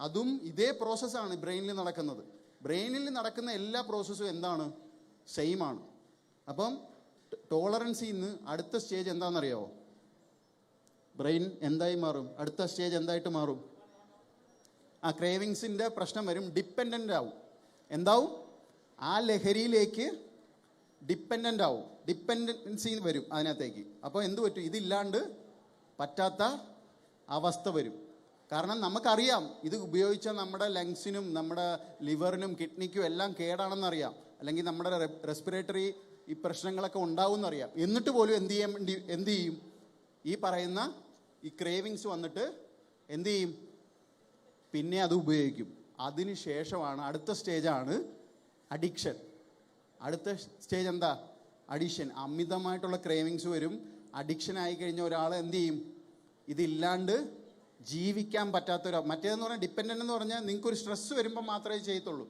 അതും ഇതേ പ്രോസസ്സാണ് ബ്രെയിനിൽ നടക്കുന്നത്. ബ്രെയിനിൽ നടക്കുന്ന എല്ലാ പ്രോസസ്സും എന്താണ്? സെയിം ആണ്. അപ്പം ടോളറൻസിൽ നിന്ന് അടുത്ത സ്റ്റേജ് എന്താണെന്നറിയാമോ? ബ്രെയിൻ എന്തായി മാറും? അടുത്ത സ്റ്റേജ് എന്തായിട്ട് മാറും? ആ ക്രേവിങ്സിൻ്റെ പ്രശ്നം വരും. ഡിപ്പെൻഡൻ്റ് ആവും. എന്താവും? ആ ലഹരിയിലേക്ക് ഡിപ്പെൻഡൻ്റ് ആവും. ഡിപ്പെൻഡൻസി വരും അതിനകത്തേക്ക്. അപ്പോൾ എന്ത് പറ്റും? ഇതില്ലാണ്ട് പറ്റാത്ത അവസ്ഥ വരും. കാരണം നമുക്കറിയാം ഇത് ഉപയോഗിച്ചാൽ നമ്മുടെ ലങ്സിനും നമ്മുടെ ലിവറിനും കിഡ്നിക്കും എല്ലാം കേടാണെന്നറിയാം. അല്ലെങ്കിൽ നമ്മുടെ റെസ്പിറേറ്ററി ഈ പ്രശ്നങ്ങളൊക്കെ ഉണ്ടാവുമെന്നറിയാം. എന്നിട്ട് പോലും എന്ത് ചെയ്യും? ഈ പറയുന്ന ഈ ക്രേവിങ്സ് വന്നിട്ട് എന്ത് ചെയ്യും? പിന്നെ അത് ഉപയോഗിക്കും. അതിന് ശേഷമാണ് അടുത്ത സ്റ്റേജാണ് അഡിക്ഷൻ. അടുത്ത സ്റ്റേജ് എന്താ? അഡിക്ഷൻ. അമിതമായിട്ടുള്ള ക്രേവിങ്സ് വരും. അഡിക്ഷൻ ആയി കഴിഞ്ഞ ഒരാൾ എന്ത് ചെയ്യും? ഇതില്ലാണ്ട് ജീവിക്കാൻ മറ്റേതെന്ന് പറഞ്ഞാൽ ഡിപ്പെൻഡൻ്റ് എന്ന് പറഞ്ഞാൽ നിങ്ങൾക്കൊരു സ്ട്രെസ് വരുമ്പോൾ മാത്രമേ ചെയ്യത്തുള്ളൂ,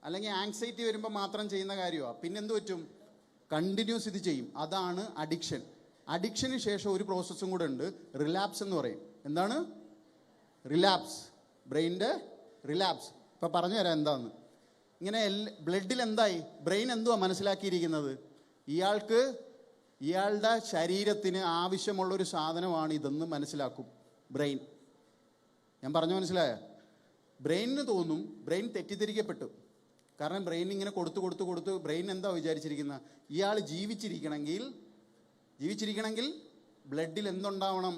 അല്ലെങ്കിൽ ആങ്സൈറ്റി വരുമ്പോൾ മാത്രം ചെയ്യുന്ന കാര്യമാണ്. പിന്നെ എന്ത് പറ്റും? കണ്ടിന്യൂസ് ഇത് ചെയ്യും. അതാണ് അഡിക്ഷൻ. അഡിക്ഷന് ശേഷം ഒരു പ്രോസസ്സും കൂടെ ഉണ്ട്, റിലാപ്സ് എന്ന് പറയും. എന്താണ് റിലാപ്സ്? ബ്രെയിനിൻ്റെ റിലാപ്സ്. ഇപ്പം പറഞ്ഞു തരാം എന്താന്ന്. ഇങ്ങനെ ബ്ലഡിൽ എന്തായി? ബ്രെയിൻ എന്തുവാ മനസ്സിലാക്കിയിരിക്കുന്നത്? ഇയാളുടെ ശരീരത്തിന് ആവശ്യമുള്ളൊരു സാധനമാണ് ഇതെന്ന് മനസ്സിലാക്കും ബ്രെയിൻ. ഞാൻ പറഞ്ഞു മനസ്സിലായ? ബ്രെയിനിന് തോന്നും ബ്രെയിൻ തെറ്റിദ്ധരിക്കപ്പെട്ടു. കാരണം ബ്രെയിൻ ഇങ്ങനെ കൊടുത്ത് ബ്രെയിൻ എന്താ വിചാരിച്ചിരിക്കുന്നത്? ഇയാൾ ജീവിച്ചിരിക്കണമെങ്കിൽ ബ്ലഡിൽ എന്തുണ്ടാവണം?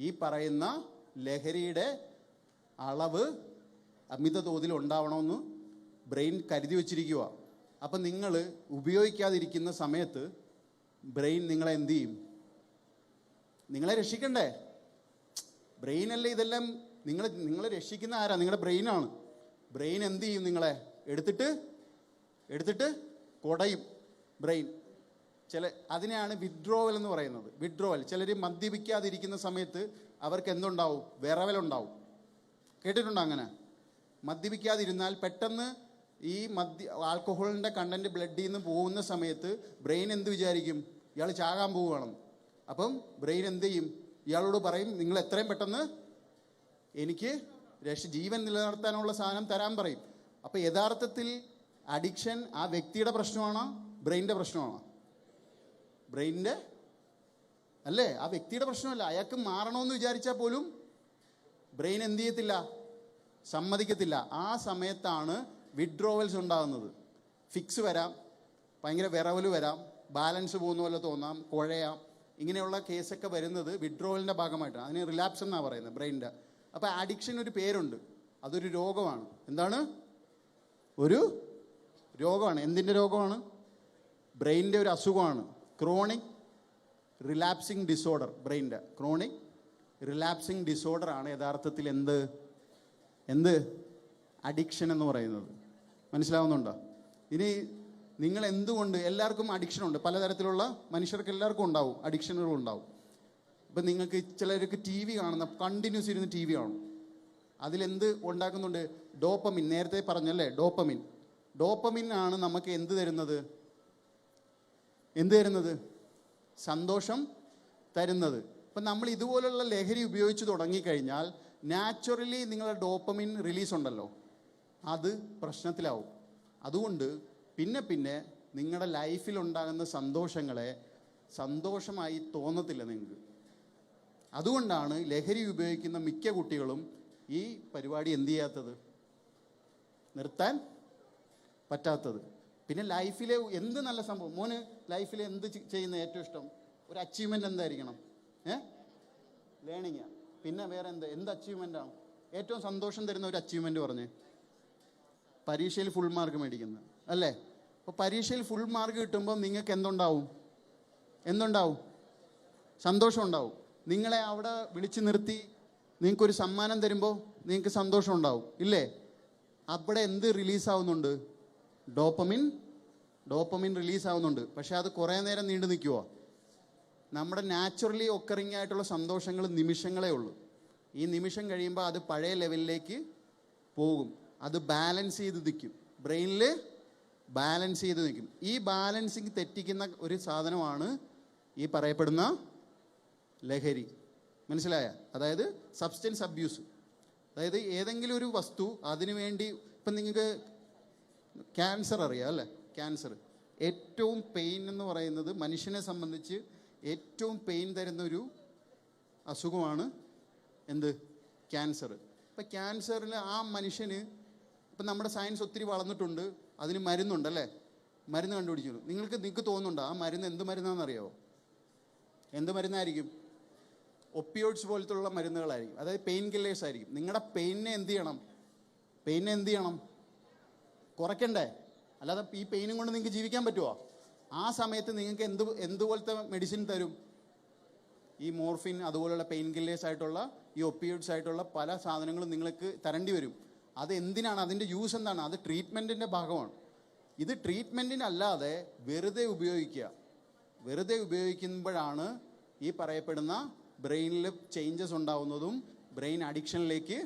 ഈ പറയുന്ന ലഹരിയുടെ അളവ് അമിത തോതിൽ ഉണ്ടാവണമെന്ന് ബ്രെയിൻ കരുതി വച്ചിരിക്കുക. അപ്പം നിങ്ങൾ ഉപയോഗിക്കാതിരിക്കുന്ന സമയത്ത് ബ്രെയിൻ നിങ്ങളെ എന്ത് ചെയ്യും? നിങ്ങളെ രക്ഷിക്കണ്ടേ? ബ്രെയിനല്ലേ ഇതെല്ലാം. നിങ്ങളെ രക്ഷിക്കുന്ന ആരാ? നിങ്ങളുടെ ബ്രെയിനാണ്. ബ്രെയിൻ എന്ത് ചെയ്യും? നിങ്ങളെ എടുത്തിട്ട് കുടയും ബ്രെയിൻ. അതിനെയാണ് വിഡ്രോവൽ എന്ന് പറയുന്നത്. വിഡ്രോവൽ. ചിലർ മദ്യപിക്കാതിരിക്കുന്ന സമയത്ത് അവർക്ക് എന്തുണ്ടാവും? വിറവലുണ്ടാവും. കേട്ടിട്ടുണ്ടോ അങ്ങനെ? മദ്യപിക്കാതിരുന്നാൽ പെട്ടെന്ന് ഈ ആൽക്കഹോളിൻ്റെ കണ്ടന്റ് ബ്ലഡിൽ നിന്ന് പോകുന്ന സമയത്ത് ബ്രെയിൻ എന്ത് വിചാരിക്കും? ഇയാൾ ചാകാൻ പോവുകയാണെന്ന്. അപ്പം ബ്രെയിൻ എന്ത് ചെയ്യും? ഇയാളോട് പറയും, നിങ്ങൾ എത്രയും പെട്ടെന്ന് എനിക്ക് ജീവൻ നിലനിർത്താനുള്ള സാധനം തരാൻ പറയും. അപ്പം യഥാർത്ഥത്തിൽ അഡിക്ഷൻ ആ വ്യക്തിയുടെ പ്രശ്നമാണോ ബ്രെയിനിൻ്റെ പ്രശ്നമാണോ? ബ്രെയിനിൻ്റെ അല്ലേ? ആ വ്യക്തിയുടെ പ്രശ്നമല്ല. അയാൾക്ക് മാറണമെന്ന് വിചാരിച്ചാൽ പോലും ബ്രെയിൻ എന്ത് ചെയ്യത്തില്ല? സമ്മതിക്കത്തില്ല. ആ സമയത്താണ് വിഡ്രോവൽസ് ഉണ്ടാകുന്നത്. ഫിക്സ് വരാം, ഭയങ്കര വിറവൽ വരാം, ബാലൻസ് പോകുന്ന പോലെ തോന്നാം, കുഴയാം. ഇങ്ങനെയുള്ള കേസൊക്കെ വരുന്നത് വിഡ്രോവലിൻ്റെ ഭാഗമായിട്ടാണ്. അതിന് റിലാപ്സ് എന്നാണ് പറയുന്നത് ബ്രെയിനിൻ്റെ. അപ്പോൾ അഡിക്ഷൻ ഒരു പേരുണ്ട്. അതൊരു രോഗമാണ്. എന്താണ്? ഒരു രോഗമാണ്. എന്തിൻ്റെ രോഗമാണ്? ബ്രെയിനിൻ്റെ ഒരു അസുഖമാണ്. Chronic relapsing disorder. ബ്രെയിനിൻ്റെ ക്രോണിക് റിലാപ്സിങ് ഡിസോർഡർ ആണ് യഥാർത്ഥത്തിൽ എന്ത് അഡിക്ഷൻ എന്ന് പറയുന്നത്. മനസ്സിലാവുന്നുണ്ടോ? ഇനി നിങ്ങൾ എന്തുകൊണ്ട് എല്ലാവർക്കും അഡിക്ഷനുണ്ട്. പലതരത്തിലുള്ള മനുഷ്യർക്ക് എല്ലാവർക്കും ഉണ്ടാവും, അഡിക്ഷനുകളുണ്ടാവും. ഇപ്പം നിങ്ങൾക്ക് ചിലർക്ക് ടി വി കാണുന്ന കണ്ടിന്യൂസ് ഇരുന്ന് ടി വി കാണും. അതിലെന്ത് ഉണ്ടാക്കുന്നുണ്ട്? ഡോപ്പമിൻ. നേരത്തെ പറഞ്ഞല്ലേ ഡോപ്പമിൻ ആണ് നമുക്ക് എന്ത് തരുന്നത്? സന്തോഷം തരുന്നത്. അപ്പം നമ്മൾ ഇതുപോലുള്ള ലഹരി ഉപയോഗിച്ച് തുടങ്ങിക്കഴിഞ്ഞാൽ നാച്ചുറലി നിങ്ങളുടെ ഡോപ്പമിൻ റിലീസ് ഉണ്ടല്ലോ, അത് പ്രശ്നത്തിലാവും. അതുകൊണ്ട് പിന്നെ നിങ്ങളുടെ ലൈഫിലുണ്ടാകുന്ന സന്തോഷങ്ങളെ സന്തോഷമായി തോന്നത്തില്ല നിങ്ങൾക്ക്. അതുകൊണ്ടാണ് ലഹരി ഉപയോഗിക്കുന്ന മിക്ക കുട്ടികളും ഈ പരിപാടി എന്ത് ചെയ്യാത്തത്, നിർത്താൻ പറ്റാത്തത്. പിന്നെ ലൈഫിലെ എന്ത് നല്ല സംഭവം, മോന് ലൈഫിൽ എന്ത് ചെയ്യുന്ന ഏറ്റവും ഇഷ്ടം, ഒരു അച്ചീവ്മെൻ്റ് എന്തായിരിക്കണം? ലേണിങ്ങാണ്. പിന്നെ വേറെ എന്ത് അച്ചീവ്മെൻ്റാണ് ഏറ്റവും സന്തോഷം തരുന്ന ഒരു അച്ചീവ്മെൻ്റ് പറഞ്ഞേ? പരീക്ഷയിൽ ഫുൾ മാർക്ക് മേടിക്കുന്നത് അല്ലേ? അപ്പോൾ പരീക്ഷയിൽ ഫുൾ മാർക്ക് കിട്ടുമ്പോൾ നിങ്ങൾക്ക് എന്തുണ്ടാവും? സന്തോഷം ഉണ്ടാവും. നിങ്ങളെ അവിടെ വിളിച്ചു നിർത്തി നിങ്ങൾക്കൊരു സമ്മാനം തരുമ്പോൾ നിങ്ങൾക്ക് സന്തോഷം ഉണ്ടാവും ഇല്ലേ? അവിടെ എന്ത് റിലീസാവുന്നുണ്ട്? ഡോപ്പമിൻ റിലീസാവുന്നുണ്ട്. പക്ഷേ അത് കുറേ നേരം നീണ്ടു നിൽക്കുമോ? നമ്മുടെ നാച്ചുറലി ഒക്കറിങ് ആയിട്ടുള്ള സന്തോഷങ്ങൾ നിമിഷങ്ങളേ ഉള്ളൂ. ഈ നിമിഷം കഴിയുമ്പോൾ അത് പഴയ ലെവലിലേക്ക് പോകും. അത് ബാലൻസ് ചെയ്ത് നിൽക്കും, ബ്രെയിനിൽ ബാലൻസ് ചെയ്ത് നിൽക്കും. ഈ ബാലൻസിങ് തെറ്റിക്കുന്ന ഒരു സാധനമാണ് ഈ പറയപ്പെടുന്ന ലഹരി. മനസ്സിലായ? അതായത് സബ്സ്റ്റൻസ് അബ്യൂസ്. അതായത് ഏതെങ്കിലും ഒരു വസ്തു അതിനു വേണ്ടി, ഇപ്പം നിങ്ങൾക്ക് ക്യാൻസർ അറിയാം അല്ലേ? ക്യാൻസർ ഏറ്റവും പെയിൻ എന്ന് പറയുന്നത് മനുഷ്യനെ സംബന്ധിച്ച് ഏറ്റവും പെയിൻ തരുന്നൊരു അസുഖമാണ് എന്ത്? ക്യാൻസർ. ഇപ്പം ക്യാൻസറിൽ ആ മനുഷ്യന്, ഇപ്പം നമ്മുടെ സയൻസ് ഒത്തിരി വളർന്നിട്ടുണ്ട്, അതിന് മരുന്നുണ്ടല്ലേ? മരുന്ന് കണ്ടുപിടിച്ചു. നിങ്ങൾക്ക് തോന്നുന്നുണ്ടോ ആ മരുന്ന് എന്ത് മരുന്നാണെന്നറിയാമോ? എന്ത് മരുന്നായിരിക്കും? ഒപ്പിയോയിഡ്സ് പോലത്തുള്ള മരുന്നുകളായിരിക്കും. അതായത് പെയിൻ കില്ലേഴ്സ് ആയിരിക്കും. നിങ്ങളുടെ പെയിനെ എന്ത് ചെയ്യണം? കുറയ്ക്കണ്ടേ? അല്ലാതെ ഈ പെയിനും കൊണ്ട് നിങ്ങൾക്ക് ജീവിക്കാൻ പറ്റുമോ? ആ സമയത്ത് നിങ്ങൾക്ക് എന്തുപോലത്തെ മെഡിസിൻ തരും? ഈ മോർഫിൻ അതുപോലുള്ള പെയിൻ കില്ലേഴ്സ് ആയിട്ടുള്ള ഈ ഒപ്പിയോയിഡ്സ് ആയിട്ടുള്ള പല സാധനങ്ങളും നിങ്ങൾക്ക് തരേണ്ടി വരും. അത് എന്തിനാണ്? അതിൻ്റെ യൂസ് എന്താണ്? അത് ട്രീറ്റ്മെൻറ്റിൻ്റെ ഭാഗമാണ്. ഇത് ട്രീറ്റ്മെൻറ്റിനല്ലാതെ വെറുതെ ഉപയോഗിക്കുമ്പോഴാണ് ഈ പറയപ്പെടുന്ന ബ്രെയിനിൽ ചേഞ്ചസ് ഉണ്ടാവുന്നതും ബ്രെയിൻ അഡിക്ഷനിലേക്ക്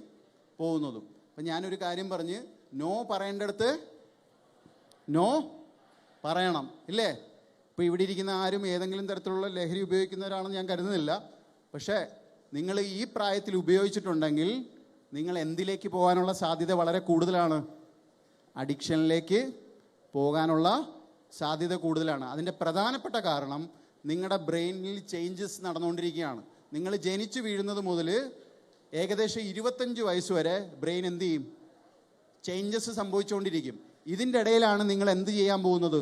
പോകുന്നതും. അപ്പം ഞാനൊരു കാര്യം പറഞ്ഞ്, നോ പറയേണ്ടടുത്ത് നോ പറയണം ഇല്ലേ? ഇപ്പോൾ ഇവിടെ ഇരിക്കുന്ന ആരും ഏതെങ്കിലും തരത്തിലുള്ള ലഹരി ഉപയോഗിക്കുന്നവരാണെന്ന് ഞാൻ കരുതുന്നില്ല. പക്ഷേ നിങ്ങൾ ഈ പ്രായത്തിൽ ഉപയോഗിച്ചിട്ടുണ്ടെങ്കിൽ നിങ്ങൾ എന്തിലേക്ക് പോകാനുള്ള സാധ്യത വളരെ കൂടുതലാണ്? അഡിക്ഷനിലേക്ക് പോകാനുള്ള സാധ്യത കൂടുതലാണ്. അതിൻ്റെ പ്രധാനപ്പെട്ട കാരണം നിങ്ങളുടെ ബ്രെയിനിൽ ചേഞ്ചസ് നടന്നുകൊണ്ടിരിക്കുകയാണ്. നിങ്ങൾ ജനിച്ചു വീഴുന്നത് മുതൽ ഏകദേശം 25 വയസ്സ് വരെ ബ്രെയിൻ എന്ത് ചെയ്യും? ചേഞ്ചസ് സംഭവിച്ചുകൊണ്ടിരിക്കും. ഇതിൻ്റെ ഇടയിലാണ് നിങ്ങൾ എന്ത് ചെയ്യാൻ പോകുന്നത്?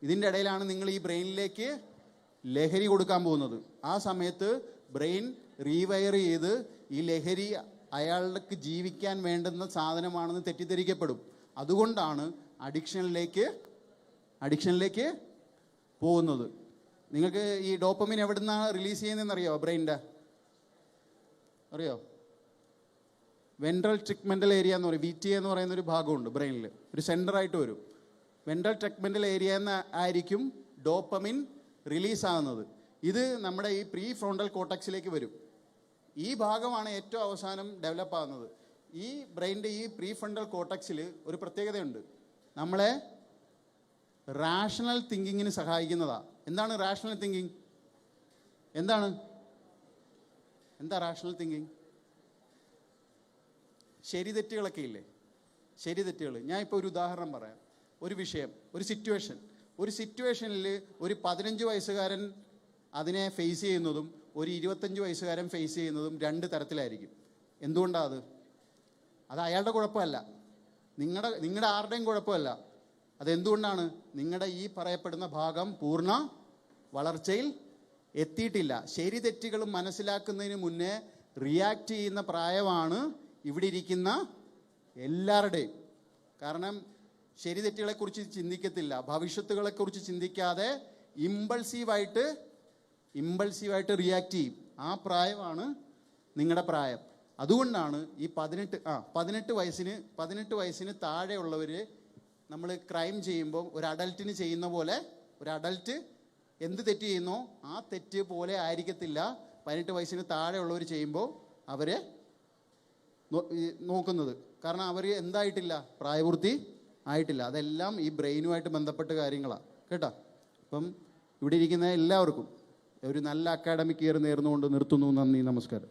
ഇതിൻ്റെ ഇടയിലാണ് നിങ്ങൾ ഈ ബ്രെയിനിലേക്ക് ലഹരി കൊടുക്കാൻ പോകുന്നത്. ആ സമയത്ത് ബ്രെയിൻ റീവയർ ചെയ്ത് ഈ ലഹരി അയാൾക്ക് ജീവിക്കാൻ വേണ്ടുന്ന സാധനമാണെന്ന് തെറ്റിദ്ധരിക്കപ്പെടും. അതുകൊണ്ടാണ് അഡിക്ഷനിലേക്ക് പോകുന്നത്. നിങ്ങൾക്ക് ഈ ഡോപ്പമിൻ എവിടെ നിന്നാണ് റിലീസ് ചെയ്യുന്നതെന്ന് അറിയാമോ? ബ്രെയിനിൻ്റെ അറിയോ? വെൻട്രൽ ട്രിഗ്മെൻ്റൽ ഏരിയ എന്ന് പറയും. VTA എന്ന് പറയുന്ന ഒരു ഭാഗമുണ്ട് ബ്രെയിനിൽ, ഒരു സെൻറ്ററായിട്ട് വരും. വെൻട്രൽ ട്രിഗ്മെൻ്റൽ ഏരിയ എന്ന് ആയിരിക്കും ഡോപ്പമിൻ റിലീസാകുന്നത്. ഇത് നമ്മുടെ ഈ പ്രീ ഫ്രോണ്ടൽ കോർട്ടക്സിലേക്ക് വരും. ഈ ഭാഗമാണ് ഏറ്റവും അവസാനം ഡെവലപ്പ് ആകുന്നത്. ഈ ബ്രെയിനിൻ്റെ ഈ പ്രീ ഫ്രണ്ടൽ കോർട്ടക്സിൽ ഒരു പ്രത്യേകതയുണ്ട്. നമ്മളെ റാഷണൽ തിങ്കിങ്ങിന് സഹായിക്കുന്നതാണ്. എന്താണ് റാഷണൽ തിങ്കിങ്? എന്താ റാഷണൽ തിങ്കിങ്? ശരി തെറ്റുകളൊക്കെ ഇല്ലേ? ശരി തെറ്റുകൾ. ഞാൻ ഇപ്പോൾ ഒരു ഉദാഹരണം പറയാം. ഒരു വിഷയം, ഒരു സിറ്റുവേഷനിൽ ഒരു 15 വയസ്സുകാരൻ അതിനെ ഫേസ് ചെയ്യുന്നതും ഒരു 25 വയസ്സുകാരൻ ഫേസ് ചെയ്യുന്നതും 2 തരത്തിലായിരിക്കും. എന്തുകൊണ്ടാണ് അത് അയാളുടെ കുഴപ്പമല്ല, നിങ്ങളുടെ ആരുടെയും കുഴപ്പമല്ല. അതെന്തുകൊണ്ടാണ്? നിങ്ങളുടെ ഈ പറയപ്പെടുന്ന ഭാഗം പൂർണ്ണ വളർച്ചയിൽ എത്തിയിട്ടില്ല. ശരി തെറ്റുകൾ മനസ്സിലാക്കുന്നതിന് മുന്നേ റിയാക്ട് ചെയ്യുന്ന പ്രായമാണ് ഇവിടെ ഇരിക്കുന്ന എല്ലാവരുടെയും. കാരണം ശരി തെറ്റുകളെക്കുറിച്ച് ചിന്തിക്കത്തില്ല, ഭവിഷ്യത്തുകളെക്കുറിച്ച് ചിന്തിക്കാതെ ഇമ്പൾസീവായിട്ട് റിയാക്ട് ചെയ്യും. ആ പ്രായമാണ് നിങ്ങളുടെ പ്രായം. അതുകൊണ്ടാണ് ഈ 18 വയസ്സിന് താഴെയുള്ളവർ നമ്മൾ ക്രൈം ചെയ്യുമ്പോൾ ഒരു അഡൽട്ടിന് ചെയ്യുന്ന പോലെ, ഒരു അഡൽട്ട് എന്ത് തെറ്റ് ചെയ്യുന്നോ ആ തെറ്റ് പോലെ ആയിരിക്കത്തില്ല 18 വയസ്സിന് താഴെയുള്ളവർ ചെയ്യുമ്പോൾ അവരെ നോക്കുന്നത്. കാരണം അവർ എന്തായിട്ടില്ല? പ്രായപൂർത്തി ആയിട്ടില്ല. അതെല്ലാം ഈ ബ്രെയിനുമായിട്ട് ബന്ധപ്പെട്ട കാര്യങ്ങളാണ് കേട്ടോ. അപ്പം ഇവിടെ ഇരിക്കുന്ന എല്ലാവർക്കും ഒരു നല്ല അക്കാഡമിക് ഇയർ നേർന്നുകൊണ്ട് നിർത്തുന്നു. നന്ദി, നമസ്കാരം.